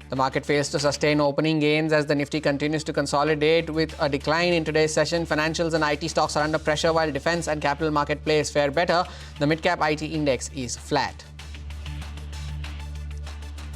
The market fails to sustain opening gains as the Nifty continues to consolidate with a decline in today's session. Financials and IT stocks are under pressure while defense and capital market plays fare better. The Midcap IT index is flat.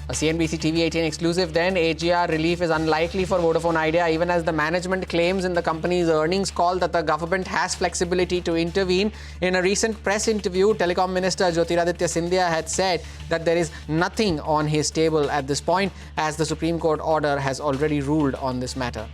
A CNBC-TV18 exclusive then, AGR relief is unlikely for Vodafone Idea even as the management claims in the company's earnings call that the government has flexibility to intervene. In a recent press interview, Telecom Minister Jyotiraditya Scindia had said that there is nothing on his table at this point as the Supreme Court order has already ruled on this matter.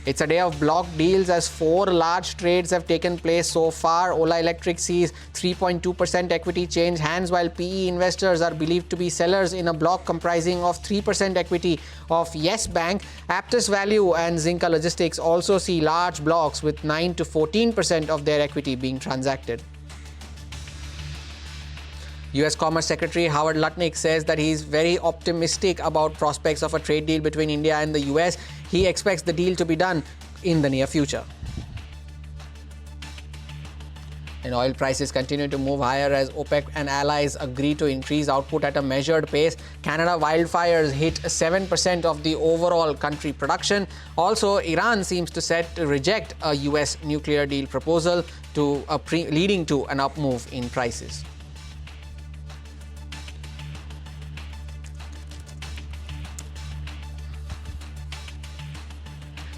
It's a day of block deals as 4 large trades have taken place so far. Ola Electric sees 3.2% equity change hands while PE investors are believed to be sellers in a block comprising of 3% equity of Yes Bank. Aptus Value and Zinca Logistics also see large blocks with 9 to 14% of their equity being transacted. U.S. Commerce Secretary Howard Lutnick says that he is very optimistic about prospects of a trade deal between India and the U.S. He expects the deal to be done in the near future. And oil prices continue to move higher as OPEC and allies agree to increase output at a measured pace. Canada wildfires hit 7% of the overall country production. Also, Iran seems to set to reject a U.S. nuclear deal proposal leading to an up move in prices.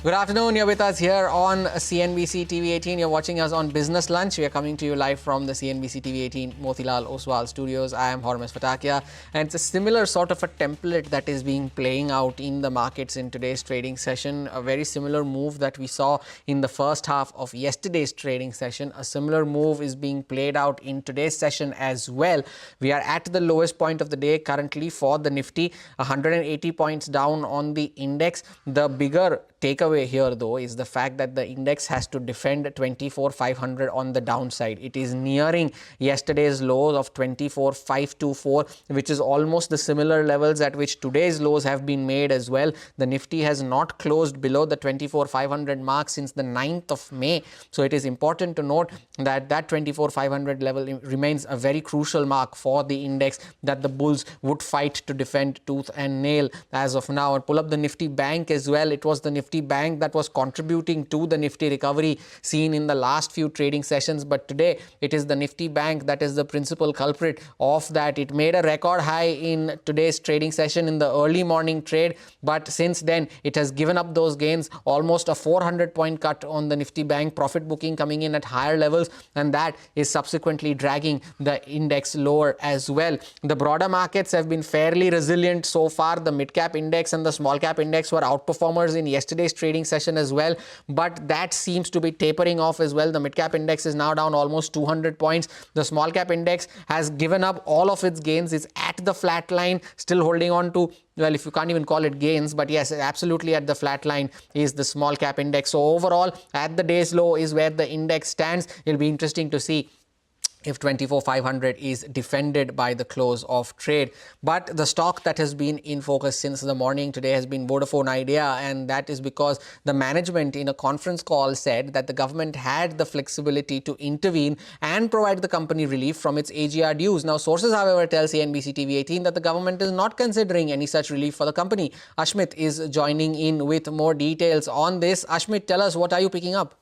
Good afternoon. You're with us here on CNBC TV18. You're watching us on Business Lunch. We are coming to you live from the CNBC TV18 Motilal Oswal studios. I am Hormuz Fatakia, and it's a similar sort of a template that is being playing out in the markets in today's trading session. A very similar move that we saw in the first half of yesterday's trading session. A similar move is being played out in today's session as well. We are at the lowest point of the day currently for the Nifty, 180 points down on the index. The bigger takeaway here though is the fact that the index has to defend 24,500 on the downside. It is nearing yesterday's lows of 24,524, which is almost the similar levels at which today's lows have been made as well. The Nifty has not closed below the 24,500 mark since the 9th of May. So it is important to note that that 24,500 level remains a very crucial mark for the index that the bulls would fight to defend tooth and nail as of now. And pull up the Nifty Bank as well. It was the Nifty Bank that was contributing to the Nifty recovery seen in the last few trading sessions, but today it is the Nifty Bank that is the principal culprit of that. It made a record high in today's trading session in the early morning trade, but since then it has given up those gains. Almost a 400-point cut on the Nifty Bank, profit booking coming in at higher levels, and that is subsequently dragging the index lower as well. The broader markets have been fairly resilient so far. The mid-cap index and the small-cap index were outperformers in yesterday's trading session as well, but that seems to be tapering off as well. The mid-cap index is now down almost 200 points. The small-cap index has given up all of its gains. It's at the flat line, still holding on to, well, if you can't even call it gains, but yes, absolutely at the flat line is the small cap index. So overall, at the day's low is where the index stands. It'll be interesting to see if 24,500 is defended by the close of trade. But the stock that has been in focus since the morning today has been Vodafone Idea, and that is because the management in a conference call said that the government had the flexibility to intervene and provide the company relief from its AGR dues. Now, sources, however, tell CNBC TV18 that the government is not considering any such relief for the company. Ashmit is joining in with more details on this. Ashmit, tell us, what are you picking up?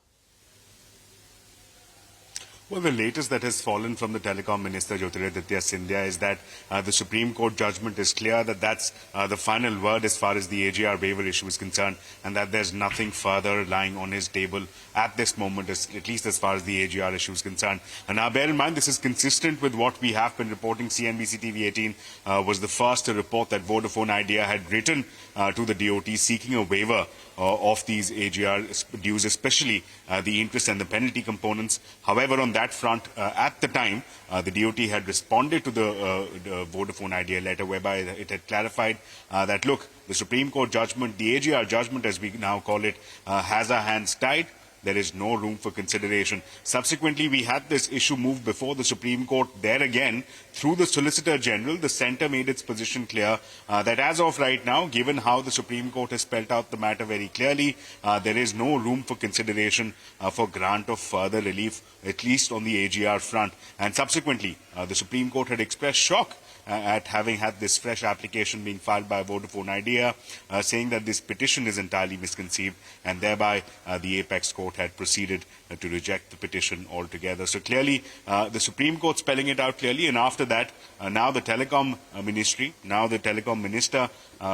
Well, the latest that has fallen from the Telecom Minister Jyotiraditya Scindia is that the Supreme Court judgment is clear that that's the final word as far as the AGR waiver issue is concerned, and that there's nothing further lying on his table at this moment, at least as far as the AGR issue is concerned. And now bear in mind, this is consistent with what we have been reporting. CNBC TV18 was the first to report that Vodafone Idea had written to the DOT seeking a waiver of these AGR dues, especially the interest and the penalty components. However, on that front, at the time, the DOT had responded to the Vodafone Idea letter, whereby it had clarified that, look, the Supreme Court judgment, the AGR judgment as we now call it, has our hands tied. There is no room for consideration. Subsequently, we had this issue moved before the Supreme Court. There again, through the Solicitor General, the centre made its position clear that as of right now, given how the Supreme Court has spelled out the matter very clearly, there is no room for consideration for grant of further relief, at least on the AGR front. And subsequently, the Supreme Court had expressed shock at having had this fresh application being filed by Vodafone Idea, saying that this petition is entirely misconceived, and thereby the Apex Court had proceeded to reject the petition altogether. So clearly, the Supreme Court spelling it out clearly, and after that, now the Telecom Ministry, now the Telecom Minister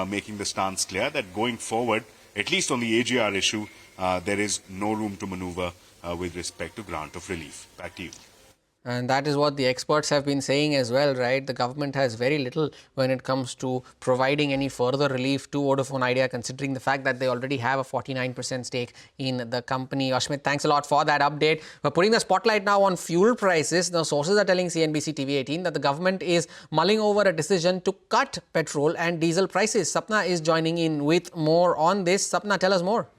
making the stance clear that going forward, at least on the AGR issue, there is no room to maneuver with respect to grant of relief. Back to you. And that is what the experts have been saying as well, right? The government has very little when it comes to providing any further relief to Vodafone Idea, considering the fact that they already have a 49% stake in the company. Ashmit, thanks a lot for that update. We're putting the spotlight now on fuel prices. Now, sources are telling CNBC-TV18 that the government is mulling over a decision to cut petrol and diesel prices. Sapna is joining in with more on this. Sapna, tell us more.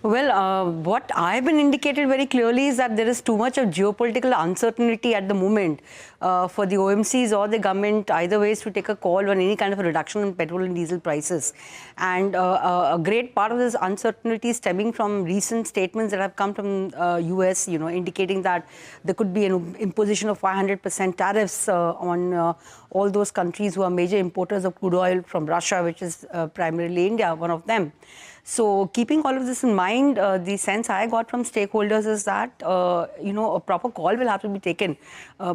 Well, what I've been indicated very clearly is that there is too much of geopolitical uncertainty at the moment for the OMCs or the government, either ways, to take a call on any kind of a reduction in petrol and diesel prices. And a great part of this uncertainty is stemming from recent statements that have come from US, indicating that there could be an imposition of 500% tariffs on all those countries who are major importers of crude oil from Russia, which is primarily India, one of them. So keeping all of this in mind, the sense I got from stakeholders is that, a proper call will have to be taken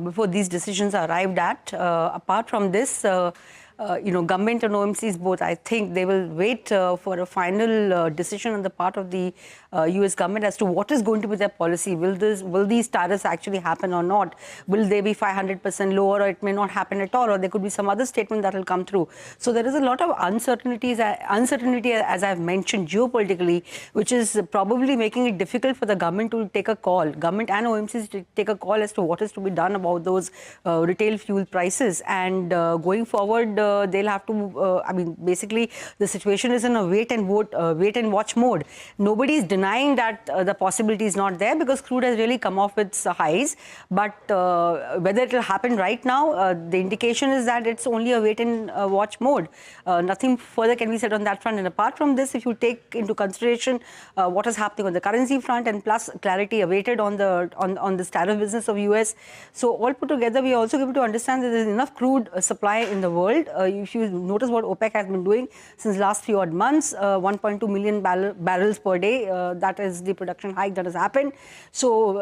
before these decisions are arrived at. Apart from this, government and OMCs both, I think they will wait for a final decision on the part of the US government as to what is going to be their policy. Will these tariffs actually happen or not? Will they be 500% lower, or it may not happen at all, or there could be some other statement that will come through. So there is a lot of uncertainty, as I've mentioned, geopolitically, which is probably making it difficult for the government to take a call, government and OMCs to take a call as to what is to be done about those retail fuel prices. And going forward, they'll have to, basically, the situation is in a wait and watch mode. Nobody is denying that the possibility is not there, because crude has really come off its highs. But whether it will happen right now, the indication is that it's only a wait and watch mode. Nothing further can be said on that front. And apart from this, if you take into consideration what is happening on the currency front, and plus clarity awaited on the tariff business of US, so all put together, we are also able to understand that there is enough crude supply in the world. If you notice what OPEC has been doing since last few odd months, 1.2 million barrels per day, that is the production hike that has happened. So,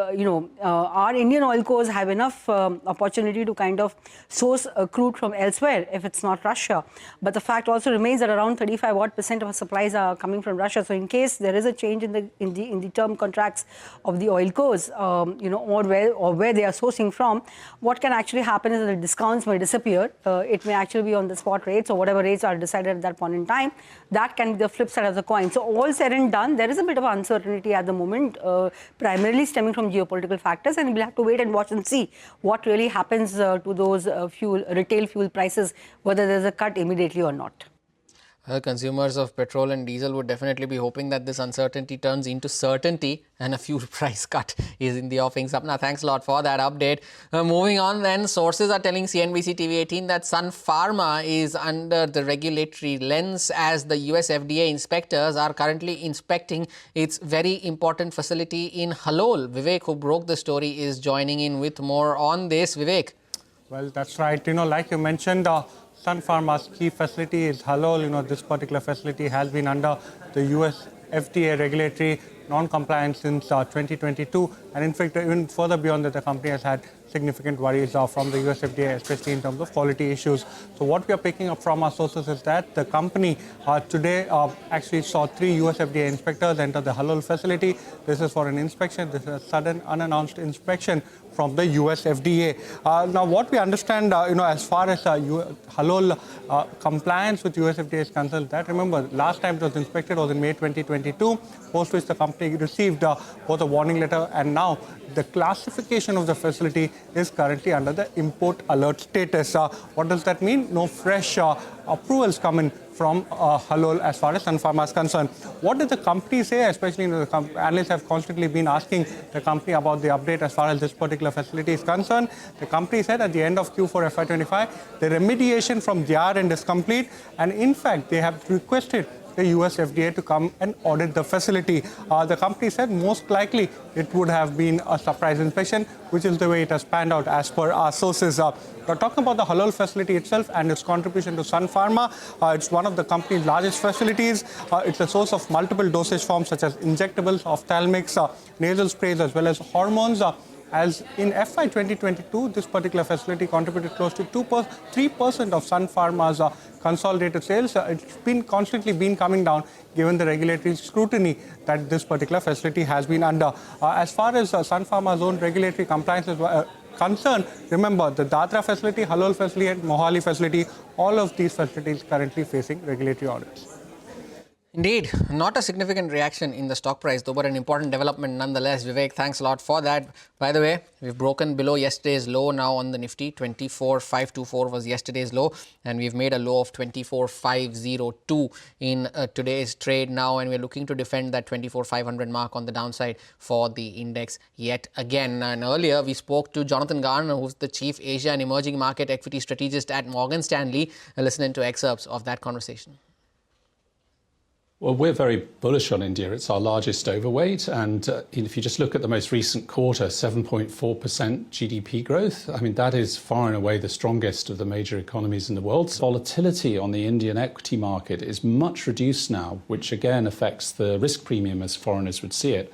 our Indian oil cores have enough opportunity to kind of source crude from elsewhere if it's not Russia. But the fact also remains that around 35% of our supplies are coming from Russia. So in case there is a change in the term contracts of the oil cores, or where they are sourcing from, what can actually happen is that the discounts may disappear. It may actually be on the spot rates or whatever rates are decided at that point in time. That can be the flip side of the coin. So all said and done, there is a bit of uncertainty at the moment, primarily stemming from geopolitical factors, and we'll have to wait and watch and see what really happens to those retail fuel prices, whether there's a cut immediately or not. Consumers of petrol and diesel would definitely be hoping that this uncertainty turns into certainty and a fuel price cut is in the offing. Sapna, thanks a lot for that update. Moving on then, sources are telling CNBC-TV18 that Sun Pharma is under the regulatory lens as the US FDA inspectors are currently inspecting its very important facility in Halol. Vivek, who broke the story, is joining in with more on this. Vivek. Well, that's right. Like you mentioned, Sun Pharma's key facility is Halol. This particular facility has been under the US FDA regulatory non-compliance since 2022. And in fact, even further beyond that, the company has had significant worries from the US FDA, especially in terms of quality issues. So what we are picking up from our sources is that the company today actually saw 3 US FDA inspectors enter the Halol facility. This is for an inspection. This is a sudden unannounced inspection from the US FDA. Now, what we understand, as far as Halol compliance with US FDA is concerned, that remember, last time it was inspected was in May 2022, post which the company received both a warning letter, and now the classification of the facility is currently under the import alert status. What does that mean? No fresh approvals come in from Halol as far as Sun Pharma is concerned. What did the company say? Especially the analysts have constantly been asking the company about the update as far as this particular facility is concerned. The company said at the end of Q4 FY25, the remediation from their end is complete, and in fact, they have requested the US FDA to come and audit the facility. The company said most likely it would have been a surprise inspection, which is the way it has panned out as per our sources. We're talking about the halal facility itself and its contribution to Sun Pharma. It's one of the company's largest facilities. It's a source of multiple dosage forms such as injectables, ophthalmics, nasal sprays, as well as hormones. As in FY 2022, this particular facility contributed close to 3% of Sun Pharma's consolidated sales. It's been constantly coming down given the regulatory scrutiny that this particular facility has been under. As far as Sun Pharma's own regulatory compliance is concerned, remember the Dadra facility, Halol facility and Mohali facility, all of these facilities currently facing regulatory audits. Indeed, not a significant reaction in the stock price, though, but an important development nonetheless. Vivek, thanks a lot for that. By the way, we've broken below yesterday's low now on the Nifty. 24,524 was yesterday's low, and we've made a low of 24,502 in today's trade now, and we're looking to defend that 24,500 mark on the downside for the index yet again. And earlier, we spoke to Jonathan Garner, who's the Chief Asia and Emerging Market Equity Strategist at Morgan Stanley. Listening to excerpts of that conversation. Well, we're very bullish on India. It's our largest overweight. And if you just look at the most recent quarter, 7.4% GDP growth, I mean, that is far and away the strongest of the major economies in the world. Volatility on the Indian equity market is much reduced now, which again affects the risk premium as foreigners would see it.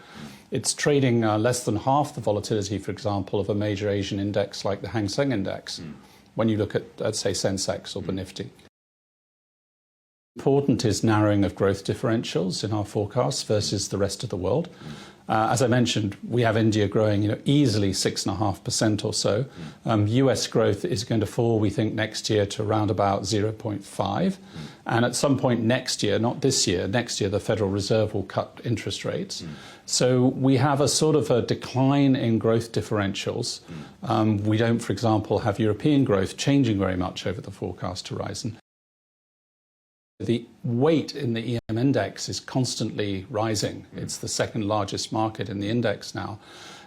It's trading less than half the volatility, for example, of a major Asian index like the Hang Seng Index, when you look at, say, Sensex or the Nifty. Important is narrowing of growth differentials in our forecasts versus the rest of the world. As I mentioned, we have India growing, easily 6.5% or so. US growth is going to fall, we think, next year to around about 0.5. And at some point next year, not this year, next year, the Federal Reserve will cut interest rates. So we have a sort of a decline in growth differentials. We don't, for example, have European growth changing very much over the forecast horizon. The weight in the EM index is constantly rising. It's the second largest market in the index now.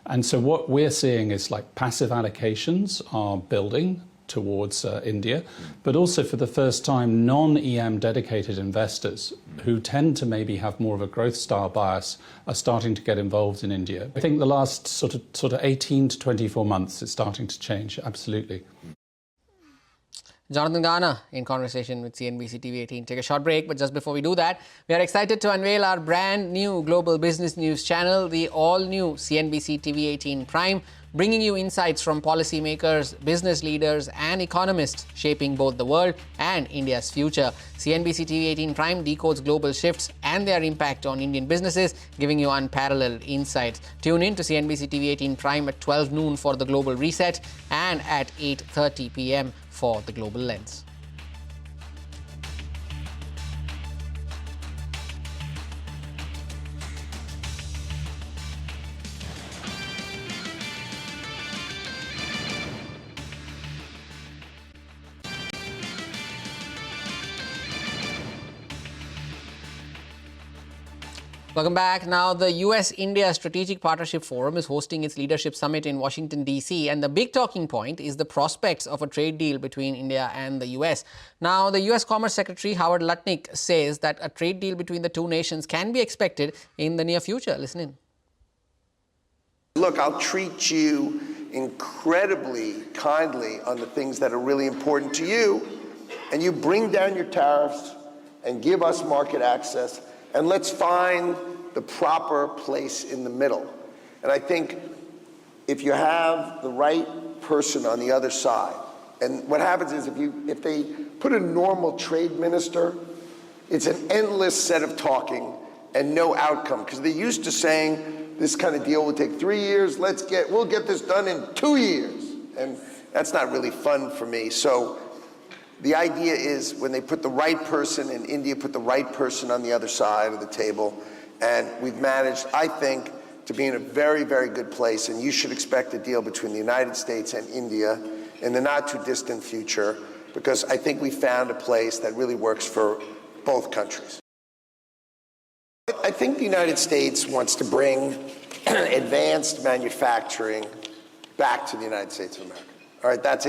And so what we're seeing is like passive allocations are building towards India, but also for the first time, non-EM dedicated investors who tend to maybe have more of a growth style bias are starting to get involved in India. I think the last sort of 18 to 24 months it's starting to change, absolutely. Jonathan Garner in conversation with CNBC-TV18. Take a short break, but just before we do that, we are excited to unveil our brand new global business news channel, the all-new CNBC-TV18 Prime, bringing you insights from policymakers, business leaders and economists shaping both the world and India's future. CNBC-TV18 Prime decodes global shifts and their impact on Indian businesses, giving you unparalleled insights. Tune in to CNBC-TV18 Prime at 12 noon for the Global Reset and at 8:30 p.m. for the Global Lens. Welcome back. Now, the US-India Strategic Partnership Forum is hosting its leadership summit in Washington, D.C. And the big talking point is the prospects of a trade deal between India and the US. Now, the US Commerce Secretary Howard Lutnick says that a trade deal between the two nations can be expected in the near future. Listen in. Look, I'll treat you incredibly kindly on the things that are really important to you, and you bring down your tariffs and give us market access, and let's find the proper place in the middle. And I think if you have the right person on the other side, and what happens is if they put a normal trade minister, it's an endless set of talking and no outcome, because they're used to saying this kind of deal will take 3 years, we'll get this done in 2 years. And that's not really fun for me. So the idea is when they put the right person, and India put the right person on the other side of the table, and we've managed, I think, to be in a very, very good place, and you should expect a deal between the United States and India in the not too distant future, because I think we found a place that really works for both countries. I think the United States wants to bring advanced manufacturing back to the United States of America. All right, that's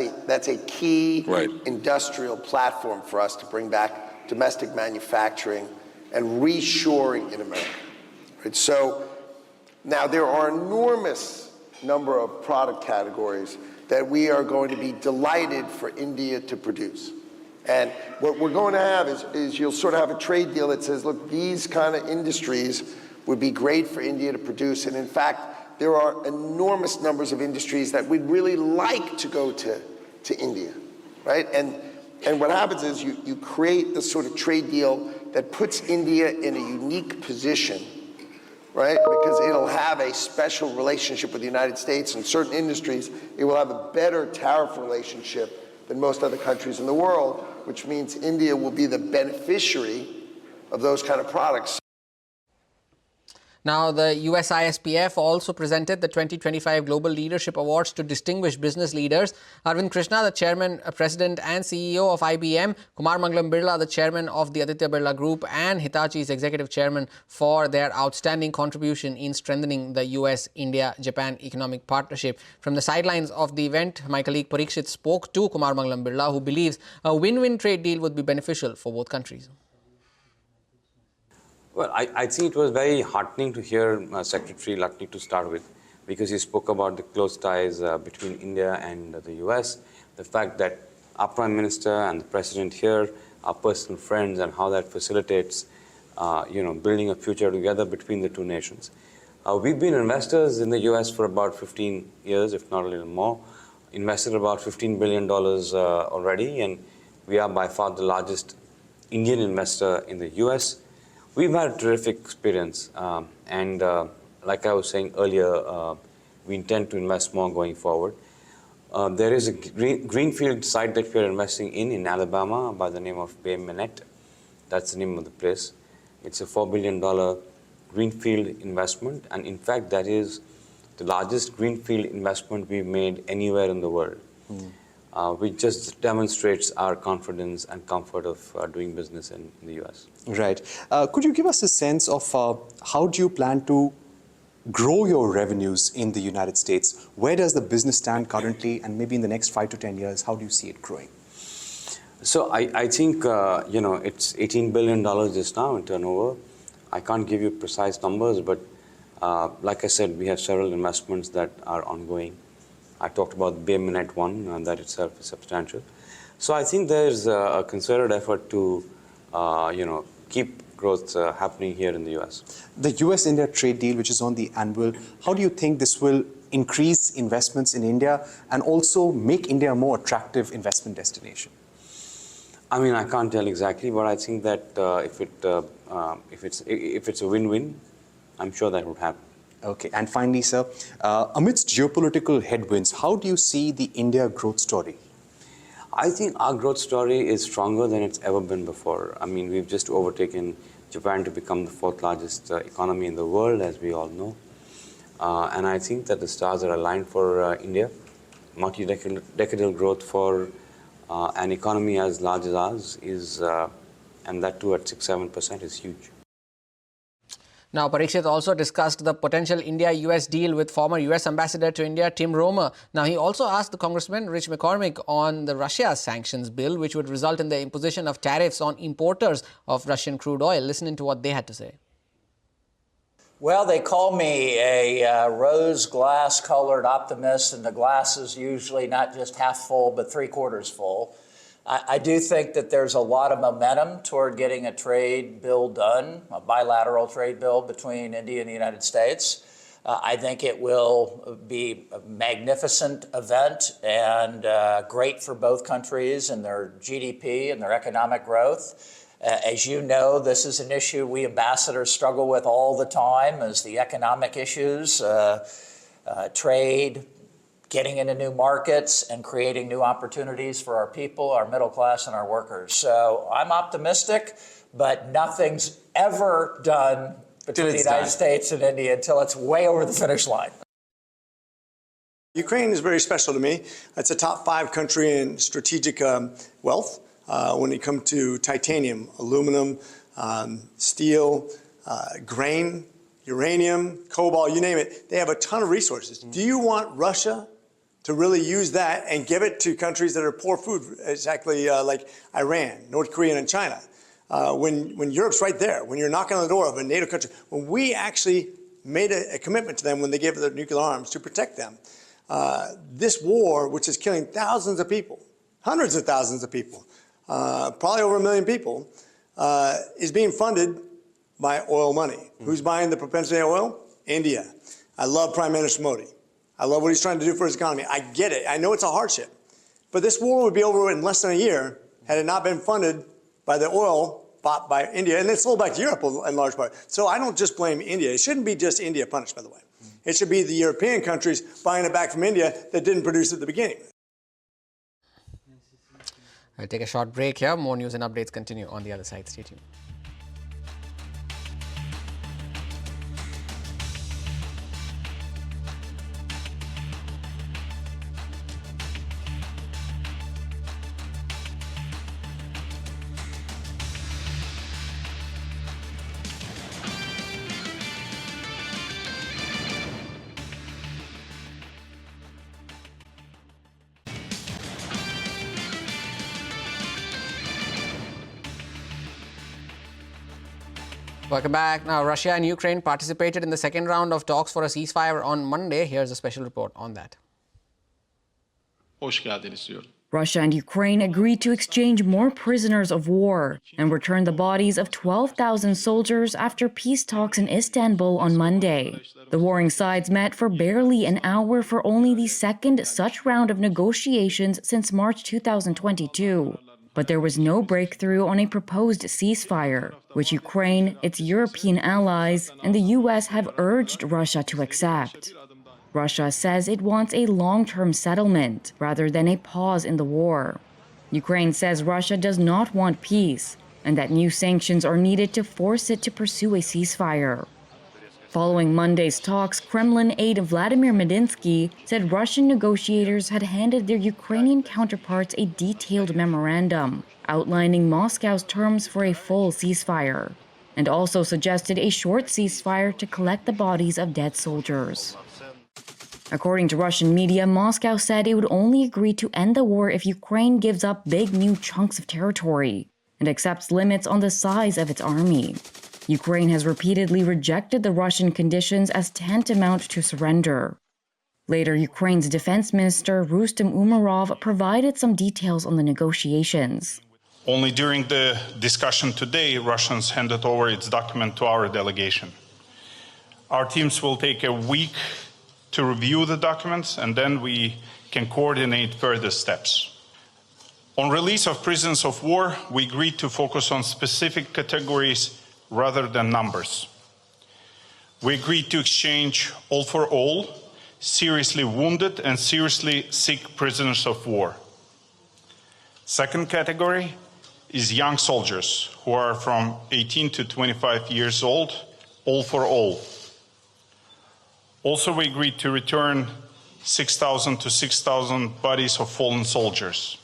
a key industrial platform for us to bring back domestic manufacturing and reshoring in America. Right? So now there are enormous number of product categories that we are going to be delighted for India to produce. And what we're going to have is you'll sort of have a trade deal that says, look, these kind of industries would be great for India to produce. And in fact, there are enormous numbers of industries that we'd really like to go to India, right? And what happens is you create this sort of trade deal that puts India in a unique position, right? Because it'll have a special relationship with the United States. In certain industries, it will have a better tariff relationship than most other countries in the world, which means India will be the beneficiary of those kind of products. Now, the US ISPF also presented the 2025 Global Leadership Awards to distinguished business leaders. Arvind Krishna, the chairman, president and CEO of IBM, Kumar Mangalam Birla, the chairman of the Aditya Birla Group, and Hitachi's executive chairman for their outstanding contribution in strengthening the US-India-Japan economic partnership. From the sidelines of the event, my colleague Parikshit spoke to Kumar Mangalam Birla, who believes a win-win trade deal would be beneficial for both countries. Well, I think it was very heartening to hear Secretary Luckney to start with, because he spoke about the close ties between India and the US, the fact that our Prime Minister and the President here are personal friends, and how that facilitates building a future together between the two nations. We've been investors in the US for about 15 years, if not a little more, invested about $15 billion already, and we are by far the largest Indian investor in the US. We've had a terrific experience, and like I was saying earlier, we intend to invest more going forward. There is a greenfield site that we're investing in Alabama by the name of Bay Minette. That's the name of the place. It's a $4 billion greenfield investment, and in fact, that is the largest greenfield investment we've made anywhere in the world. Which just demonstrates our confidence and comfort of doing business in the US. Right. Could you give us a sense of how do you plan to grow your revenues in the United States? Where does the business stand currently, and maybe in the next 5 to 10 years, how do you see it growing? So I think, it's $18 billion just now in turnover. I can't give you precise numbers, but like I said, we have several investments that are ongoing. I talked about the Bay Minette one, and that itself is substantial. So I think there's a concerted effort to, keep growth happening here in the US. The US-India trade deal, which is on the anvil, how do you think this will increase investments in India and also make India a more attractive investment destination? I mean, I can't tell exactly, but I think that if it's a win-win, I'm sure that would happen. Okay, and finally, sir, amidst geopolitical headwinds, how do you see the India growth story? I think our growth story is stronger than it's ever been before. I mean, we've just overtaken Japan to become the 4th largest economy in the world, as we all know. And I think that the stars are aligned for India. Multi-decadal growth for an economy as large as ours is, and that too at 6-7%, is huge. Now, Parikshit also discussed the potential India-US deal with former US Ambassador to India, Tim Romer. Now, he also asked the Congressman Rich McCormick on the Russia sanctions bill, which would result in the imposition of tariffs on importers of Russian crude oil. Listen to what they had to say. Well, they call me a rose glass colored optimist, and the glass is usually not just half full, but 3/4 full. I do think that there's a lot of momentum toward getting a trade bill done, a bilateral trade bill between India and the United States. I think it will be a magnificent event and great for both countries and their GDP and their economic growth. As you know, this is an issue we ambassadors struggle with all the time, is the economic issues, trade, getting into new markets and creating new opportunities for our people, our middle class, and our workers. So I'm optimistic, but nothing's ever done between the United States and India until it's way over the finish line. Ukraine is very special to me. It's a top 5 country in strategic wealth when it comes to titanium, aluminum, steel, grain, uranium, cobalt, you name it. They have a ton of resources. Do you want Russia to really use that and give it to countries that are poor food, exactly like Iran, North Korea, and China? when Europe's right there, when you're knocking on the door of a NATO country, when we actually made a commitment to them when they gave their nuclear arms to protect them. This war, which is killing thousands of people, hundreds of thousands of people, probably over 1 million people, is being funded by oil money. Who's buying the propensity oil? India. I love Prime Minister Modi. I love what he's trying to do for his economy. I get it. I know it's a hardship. But this war would be over in less than a year had it not been funded by the oil bought by India. And it's sold back to Europe in large part. So I don't just blame India. It shouldn't be just India punished, by the way. It should be the European countries buying it back from India that didn't produce it at the beginning. I'll take a short break here. More news and updates continue on the other side. Stay tuned. Welcome back. Now, Russia and Ukraine participated in the second round of talks for a ceasefire on Monday. Here's a special report on that. Russia and Ukraine agreed to exchange more prisoners of war and return the bodies of 12,000 soldiers after peace talks in Istanbul on Monday. The warring sides met for barely an hour for only the second such round of negotiations since March 2022. But there was no breakthrough on a proposed ceasefire, which Ukraine, its European allies, and the US have urged Russia to accept. Russia says it wants a long-term settlement rather than a pause in the war. Ukraine says Russia does not want peace and that new sanctions are needed to force it to pursue a ceasefire. Following Monday's talks, Kremlin aide Vladimir Medinsky said Russian negotiators had handed their Ukrainian counterparts a detailed memorandum outlining Moscow's terms for a full ceasefire, and also suggested a short ceasefire to collect the bodies of dead soldiers. According to Russian media, Moscow said it would only agree to end the war if Ukraine gives up big new chunks of territory and accepts limits on the size of its army. Ukraine has repeatedly rejected the Russian conditions as tantamount to surrender. Later, Ukraine's defense minister Rustem Umerov provided some details on the negotiations. Only during the discussion today, Russians handed over its document to our delegation. Our teams will take a week to review the documents, and then we can coordinate further steps. On release of prisoners of war, we agreed to focus on specific categories rather than numbers. We agreed to exchange all for all, seriously wounded and seriously sick prisoners of war. Second category is young soldiers who are from 18 to 25 years old, all for all. Also, we agreed to return 6,000 to 6,000 bodies of fallen soldiers.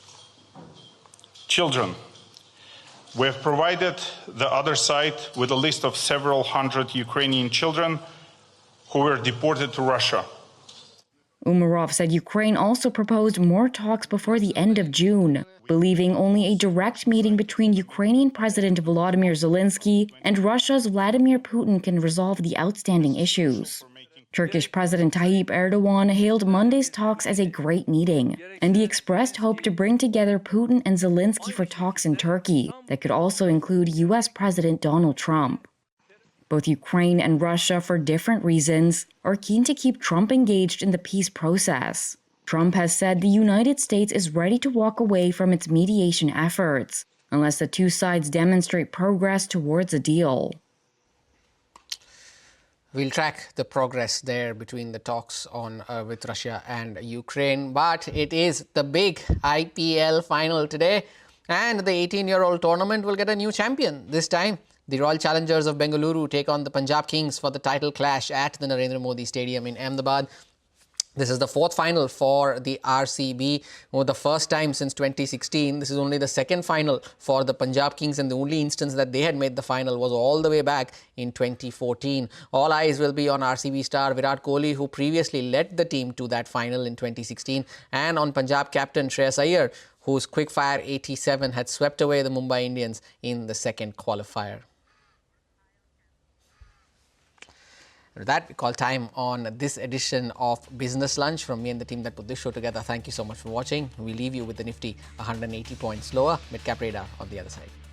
Children. We have provided the other side with a list of several hundred Ukrainian children who were deported to Russia. Umerov said Ukraine also proposed more talks before the end of June, believing only a direct meeting between Ukrainian President Volodymyr Zelensky and Russia's Vladimir Putin can resolve the outstanding issues. Turkish President Tayyip Erdogan hailed Monday's talks as a great meeting, and he expressed hope to bring together Putin and Zelensky for talks in Turkey that could also include US President Donald Trump. Both Ukraine and Russia, for different reasons, are keen to keep Trump engaged in the peace process. Trump has said the United States is ready to walk away from its mediation efforts unless the two sides demonstrate progress towards a deal. We'll track the progress there between the talks on with Russia and Ukraine. But it is the big IPL final today, and the 18-year-old tournament will get a new champion. This time, the Royal Challengers of Bengaluru take on the Punjab Kings for the title clash at the Narendra Modi Stadium in Ahmedabad. This is the fourth final for the RCB, for the first time since 2016. This is only the second final for the Punjab Kings, and the only instance that they had made the final was all the way back in 2014. All eyes will be on RCB star Virat Kohli, who previously led the team to that final in 2016, and on Punjab captain Shreyas Iyer, whose quickfire 87 had swept away the Mumbai Indians in the second qualifier. With that, we call time on this edition of Business Lunch. From me and the team that put this show together, thank you so much for watching. We leave you with the Nifty 180 points lower, Midcap radar on the other side.